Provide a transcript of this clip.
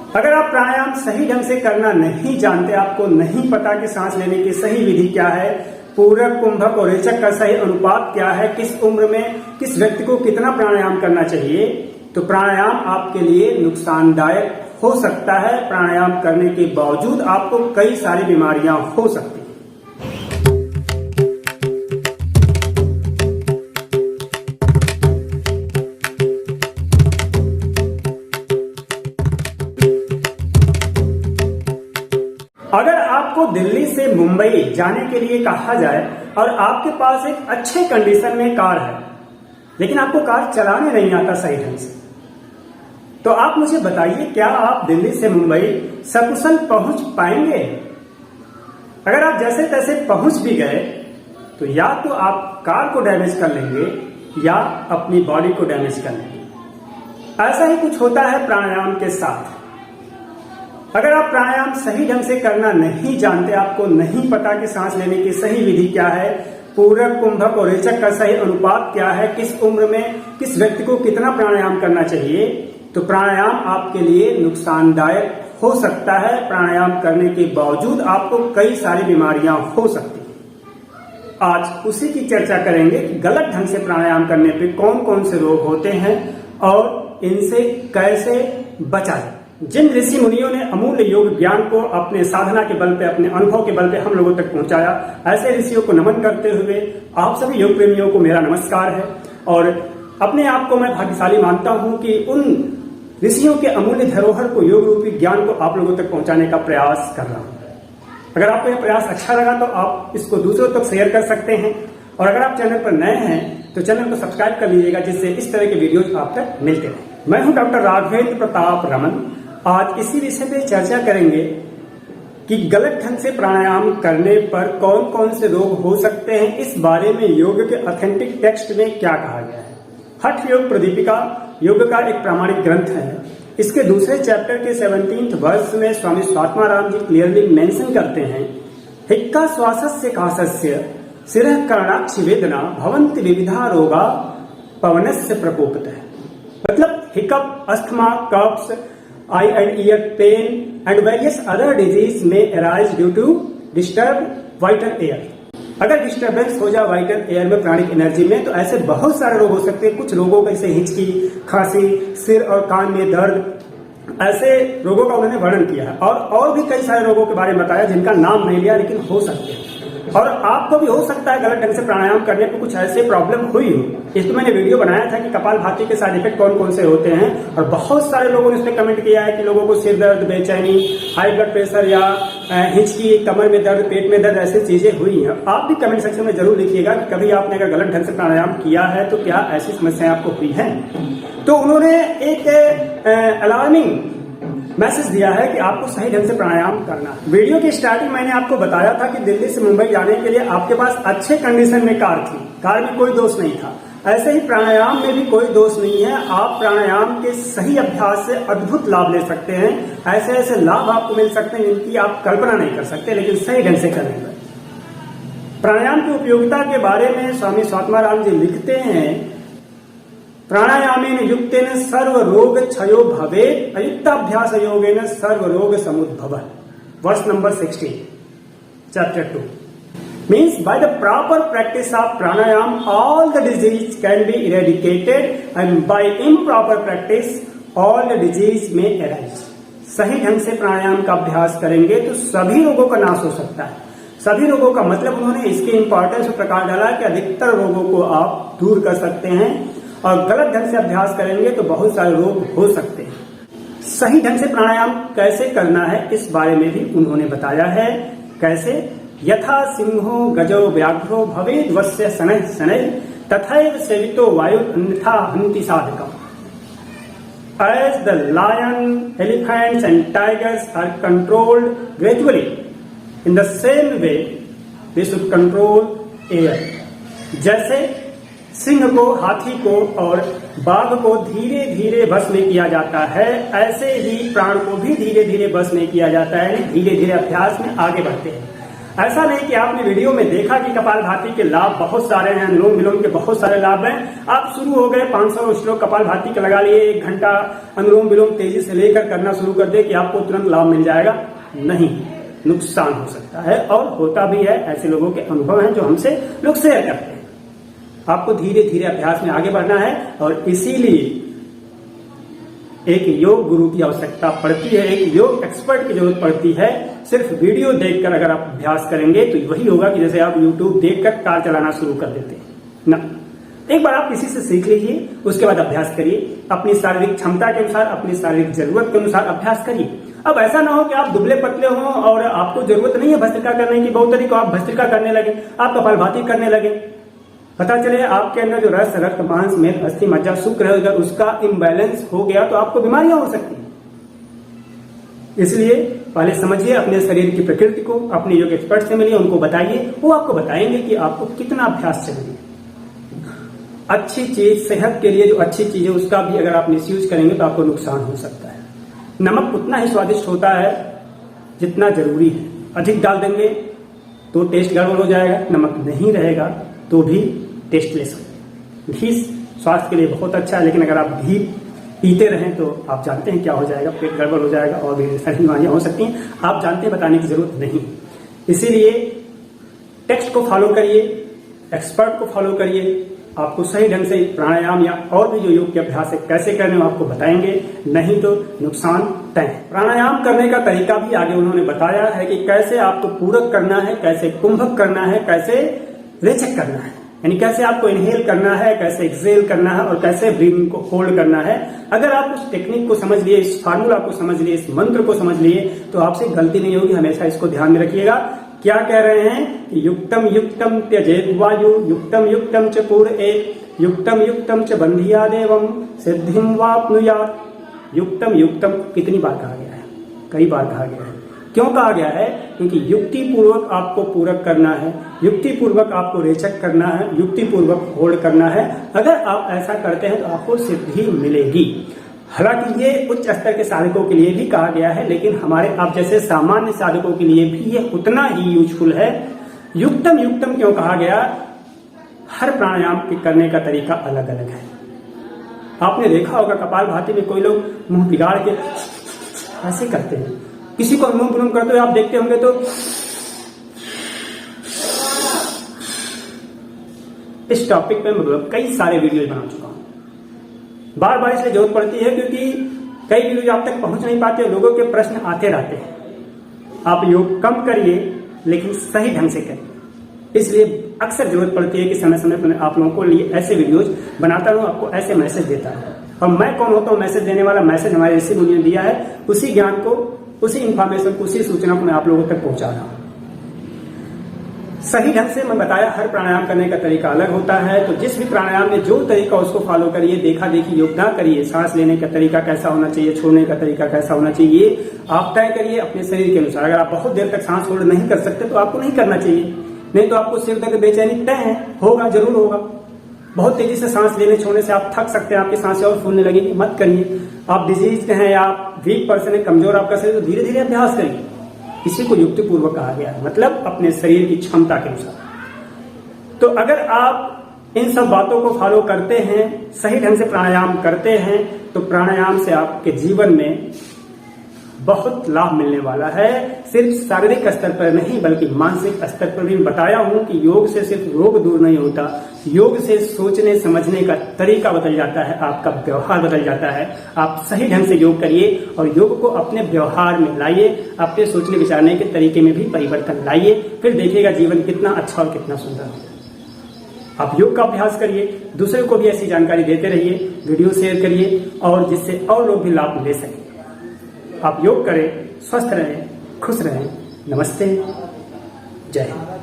अगर आप प्राणायाम सही ढंग से करना नहीं जानते, आपको नहीं पता कि सांस लेने की सही विधि क्या है, पूरक, कुंभक और रेचक का सही अनुपात क्या है, किस उम्र में किस व्यक्ति को कितना प्राणायाम करना चाहिए, तो प्राणायाम आपके लिए नुकसानदायक हो सकता है। प्राणायाम करने के बावजूद आपको कई सारी बीमारियां हो सकती हैं। अगर आपको दिल्ली से मुंबई जाने के लिए कहा जाए और आपके पास एक अच्छे कंडीशन में कार है, लेकिन आपको कार चलाने नहीं आता सही ढंग से, तो आप मुझे बताइए, क्या आप दिल्ली से मुंबई सकुशल पहुंच पाएंगे? अगर आप जैसे तैसे पहुंच भी गए तो या तो आप कार को डैमेज कर लेंगे या अपनी बॉडी को डैमेज कर लेंगे। ऐसा ही कुछ होता है प्राणायाम के साथ। अगर आप प्राणायाम सही ढंग से करना नहीं जानते, आपको नहीं पता कि सांस लेने की सही विधि क्या है, पूरक, कुंभक और रेचक का सही अनुपात क्या है, किस उम्र में किस व्यक्ति को कितना प्राणायाम करना चाहिए, तो प्राणायाम आपके लिए नुकसानदायक हो सकता है। प्राणायाम करने के बावजूद आपको कई सारी बीमारियां हो सकती हैं। आज उसी की चर्चा करेंगे कि गलत ढंग से प्राणायाम करने पे कौन कौन से रोग होते हैं और इनसे कैसे बचा जाए। जिन ऋषि मुनियों ने अमूल्य योग ज्ञान को अपने साधना के बल पे, अपने अनुभव के बल पे हम लोगों तक पहुंचाया, ऐसे ऋषियों को नमन करते हुए आप सभी योग प्रेमियों को मेरा नमस्कार है। और अपने आप को मैं भाग्यशाली मानता हूं कि उन ऋषियों के अमूल्य धरोहर को, योग रूपी ज्ञान को आप लोगों तक पहुंचाने का प्रयास कर रहा हूं। अगर आपको यह प्रयास अच्छा लगा तो आप इसको दूसरों तक शेयर कर सकते हैं, और अगर आप चैनल पर नए हैं तो चैनल को सब्सक्राइब कर लीजिएगा, जिससे इस तरह के वीडियोज आप तक मिलते रहे। मैं हूं डॉक्टर राघवेंद्र प्रताप रमन। आज इसी विषय पे चर्चा करेंगे कि गलत ढंग से प्राणायाम करने पर कौन कौन से रोग हो सकते हैं। इस बारे में योग के ऑथेंटिक टेक्स्ट में क्या कहा गया है। हठ योग प्रदीपिका योग का एक प्रामाणिक ग्रंथ है। इसके दूसरे चैप्टर के 17th वर्ष में स्वामी स्वात्माराम जी क्लियरली मेंशन करते हैं, हिक्का श्वासस्य कासस्य शिरः कर्णाक्ष वेदना भवन्ति विविधा रोगा पवनस्य प्रकोपतः। मतलब hiccup, asthma, coughs, eye and ear pain and various other disease may arise due to disturbed vital air। अगर डिस्टर्बेंस हो जाए वाइटल एयर में, प्राणिक एनर्जी में, तो ऐसे बहुत सारे रोग हो सकते हैं। कुछ लोगों को जैसे हिचकी, खांसी, सिर और कान में दर्द, ऐसे रोगों का उन्होंने वर्णन किया है। और भी कई सारे रोगों के बारे में बताया जिनका नाम नहीं लिया, लेकिन हो सकते हैं। और आपको भी हो सकता है गलत ढंग से प्राणायाम करने पर कुछ ऐसे प्रॉब्लम हुई हो। इस पर मैंने वीडियो बनाया था कि कपालभाति के साइड इफेक्ट कौन कौन से होते हैं, और बहुत सारे लोगों ने इस पर कमेंट किया है कि लोगों को सिर दर्द, बेचैनी, हाई ब्लड प्रेशर या हिचकी, कमर में दर्द, पेट में दर्द, ऐसी चीजें हुई हैं। आप भी कमेंट सेक्शन में जरूर लिखिएगा कि कभी आपने अगर गलत ढंग से प्राणायाम किया है तो क्या ऐसी समस्याएं आपको हुई हैं। तो उन्होंने एक अलार्मिंग मैसेज दिया है कि आपको सही ढंग से प्राणायाम करना है। वीडियो की स्टार्टिंग मैंने आपको बताया था कि दिल्ली से मुंबई जाने के लिए आपके पास अच्छे कंडीशन में कार थी, कार में कोई दोष नहीं था। ऐसे ही प्राणायाम में भी कोई दोष नहीं है। आप प्राणायाम के सही अभ्यास से अद्भुत लाभ ले सकते हैं। ऐसे ऐसे लाभ आपको मिल सकते हैं जिनकी आप कल्पना नहीं कर सकते, लेकिन सही ढंग से करने पर। प्राणायाम की उपयोगिता के बारे में स्वामी स्वात्माराम जी लिखते हैं, प्राणायामेन युक्तेन सर्व रोग क्षयो भवेत्, अयुक्ताभ्यास योगेन सर्व रोग समुद्भवः। Verse number 16, chapter 2 means by the proper practice of pranayam all the disease can be eradicated and by improper practice all the disease may arise। सही ढंग से प्राणायाम का अभ्यास करेंगे तो सभी रोगों का नाश हो सकता है। सभी रोगों का मतलब उन्होंने इसके इंपॉर्टेंस पर प्रकाश डाला कि अधिकतर रोगों को आप दूर कर सकते हैं, और गलत ढंग से अभ्यास करेंगे तो बहुत सारे रोग हो सकते हैं। सही ढंग से प्राणायाम कैसे करना है इस बारे में भी उन्होंने बताया है। कैसे? यथा सिंहो गजो व्याघ्रो भवेद् वस्य शनैः शनैः तथैव सेवितो वायु अन्यथा हन्ति साधकम्। As the lion, elephants and tigers are controlled gradually, in the same way we should control air। जैसे सिंह को, हाथी को और बाघ को धीरे धीरे बस में किया जाता है, ऐसे ही प्राण को भी धीरे धीरे बस में किया जाता है। धीरे धीरे अभ्यास में आगे बढ़ते हैं। ऐसा नहीं कि आपने वीडियो में देखा कि कपालभाति के लाभ बहुत सारे हैं, अनुलोम विलोम के बहुत सारे लाभ हैं, आप शुरू हो गए 500 श्लोक कपालभाति के लगा लिए, 1 घंटा अनुलोम विलोम तेजी से लेकर करना शुरू कर दे कि आपको तुरंत लाभ मिल जाएगा। नहीं, नुकसान हो सकता है और होता भी है। ऐसे लोगों के अनुभव हैं जो हमसे लोग शेयर करते हैं। आपको धीरे धीरे अभ्यास में आगे बढ़ना है और इसीलिए एक योग गुरु की आवश्यकता पड़ती है, एक योग एक्सपर्ट की जरूरत पड़ती है। सिर्फ वीडियो देखकर अगर आप अभ्यास करेंगे तो वही होगा कि जैसे आप यूट्यूब देखकर कार चलाना शुरू कर देते हैं ना। एक बार आप किसी से सीख लीजिए, उसके बाद अभ्यास करिए, अपनी शारीरिक क्षमता के अनुसार, अपनी शारीरिक जरूरत के अनुसार अभ्यास करिए। अब ऐसा ना हो कि आप दुबले पतले हो और आपको जरूरत नहीं है भस्त्रिका करने की, बहुत तरीकों आप भस्त्रिका करने लगे, आप कपालभाति करने लगे, पता चले आपके अंदर जो रस, रक्त, मांस, मेद, अस्थि, मज्जा, शुक्र है अगर उसका इम्बैलेंस हो गया तो आपको बीमारियां हो सकती हैं। इसलिए पहले समझिए अपने शरीर की प्रकृति को, अपने योग एक्सपर्ट से मिलिए, उनको बताइए, वो आपको बताएंगे कि आपको कितना अभ्यास चाहिए। अच्छी चीज सेहत के लिए जो अच्छी चीज है उसका भी अगर आप मिसयूज करेंगे तो आपको नुकसान हो सकता है। नमक उतना ही स्वादिष्ट होता है जितना जरूरी है, अधिक डाल देंगे तो टेस्ट गड़बड़ हो जाएगा, नमक नहीं रहेगा तो भी टेस्टलेस हो। घी स्वास्थ्य के लिए बहुत अच्छा है, लेकिन अगर आप घी पीते रहें तो आप जानते हैं क्या हो जाएगा, पेट गड़बड़ हो जाएगा और भी सारी बीमारियां हो सकती हैं। आप जानते हैं, बताने की जरूरत नहीं। इसीलिए टेक्स्ट को फॉलो करिए, एक्सपर्ट को फॉलो करिए, आपको सही ढंग से प्राणायाम या और भी जो योग के अभ्यास है कैसे करने हैं आपको बताएंगे, नहीं तो नुकसान तय है। प्राणायाम करने का तरीका भी आगे उन्होंने बताया है कि कैसे आपको पूरक करना है, कैसे कुंभक करना है, कैसे रेचक करना है, यानी कैसे आपको इनहेल करना है, कैसे एक्सेल करना है और कैसे ब्रीथिंग को होल्ड करना है। अगर आप उस टेक्निक को समझ लिए, इस फार्मूला को समझ लिए, इस मंत्र को समझ लिए तो आपसे गलती नहीं होगी। हमेशा इसको ध्यान में रखिएगा। क्या कह रहे हैं कि युक्तम युक्तम त्यजेत वायु, युक्तम युक्तम च पूरयेत, युक्तम युक्तम च बंधिया देवम सिद्धिम वाप्नुयात्। युक्तम युक्तम कितनी बार कहा गया है? कई बार कहा गया है। क्यों कहा गया है? क्योंकि युक्ति पूर्वक आपको पूरक करना है, युक्ति पूर्वक आपको रेचक करना है, युक्ति पूर्वक होल्ड करना है। अगर आप ऐसा करते हैं तो आपको सिद्धि मिलेगी। हालांकि ये उच्च स्तर के साधकों के लिए भी कहा गया है, लेकिन हमारे आप जैसे सामान्य साधकों के लिए भी ये उतना ही यूजफुल है। युक्तम युक्तम क्यों कहा गया? हर प्राणायाम के करने का तरीका अलग अलग है। आपने देखा होगा कपालभाति में कोई लोग मुंह बिगाड़ के ऐसे करते हैं, किसी को अनुलोम विलोम करते हुए आप देखते होंगे तो इस टॉपिक पे मैं कई सारे वीडियो बना चुका हूं। बार बार इसलिए जरूरत पड़ती है क्योंकि कई वीडियो आप तक पहुंच नहीं पाते, लोगों के प्रश्न आते रहते हैं। आप योग कम करिए लेकिन सही ढंग से करिए। इसलिए अक्सर जरूरत पड़ती है कि समय समय पर आप लोगों को लिए ऐसे वीडियोज बनाता रहूं, आपको ऐसे मैसेज देता हूं। और मैं कौन होता हूं मैसेज देने वाला? मैसेज हमारे ऋषि मुनियों ने दिया है, उसी ज्ञान को, उसी इंफॉर्मेशन को, उसी सूचना को मैं आप लोगों तक पहुंचा रहा हूं। सही ढंग से मैं बताया हर प्राणायाम करने का तरीका अलग होता है, तो जिस भी प्राणायाम में जो तरीका उसको फॉलो करिए, देखा देखी योग ना करिए। सांस लेने का तरीका कैसा होना चाहिए, छोड़ने का तरीका कैसा होना चाहिए, आप तय करिए अपने शरीर के अनुसार। अगर आप बहुत देर तक सांस होल्ड नहीं कर सकते तो आपको नहीं करना चाहिए, नहीं तो आपको सिर दर्द बेचैनी तय है, होगा, जरूर होगा। बहुत तेजी से सांस लेने छोड़ने से आप थक सकते हैं, आपकी सांसें और फूलने लगेगी, मत करिए। आप डिजीज हैं या आप वीक पर्सन है, कमजोर आपका शरीर, तो धीरे धीरे अभ्यास करिए। इसी को युक्ति पूर्वक कहा गया है, मतलब अपने शरीर की क्षमता के अनुसार। तो अगर आप इन सब बातों को फॉलो करते हैं, सही ढंग से प्राणायाम करते हैं, तो प्राणायाम से आपके जीवन में बहुत लाभ मिलने वाला है। सिर्फ शारीरिक स्तर पर नहीं बल्कि मानसिक स्तर पर भी बताया हूं कि योग से सिर्फ रोग दूर नहीं होता, योग से सोचने समझने का तरीका बदल जाता है, आपका व्यवहार बदल जाता है। आप सही ढंग से योग करिए और योग को अपने व्यवहार में लाइए, अपने सोचने विचारने के तरीके में भी परिवर्तन लाइए, फिर देखिएगा जीवन कितना अच्छा और कितना सुंदर होगा। आप योग का अभ्यास करिए, दूसरे को भी ऐसी जानकारी देते रहिए, वीडियो शेयर करिए और जिससे और लोग भी लाभ ले सकें। आप योग करें, स्वस्थ रहें, खुश रहें। नमस्ते, जय हिंद।